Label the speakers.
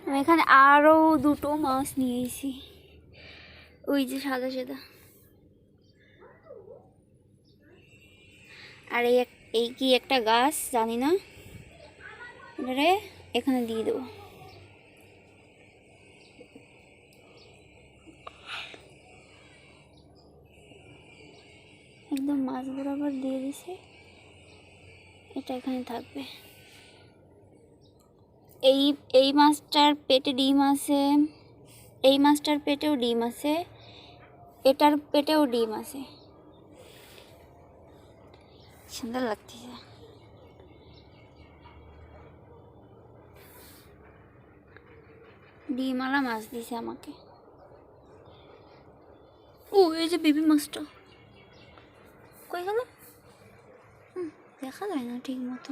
Speaker 1: আমি এখানে আরও দুটো মাছ নিয়ে এসেছি, ওই যে সাদা সাদা। আর এই কি একটা গাছ জানি না, এটারে এখানে দিয়ে দেবো। একদম মাছ বরাবর দিয়ে দিছে, এটা এখানে থাকবে। এই মাছটার পেটে ডিম আছে, এই মাছটার পেটেও ডিম আছে, এটার পেটেও ডিম আছে। সুন্দর লাগতেছে। ডিমওয়ালা মাছ দিছে আমাকে। ও এই যে বেবি মাছটা কই গেল, দেখা যায় না ঠিক মতো।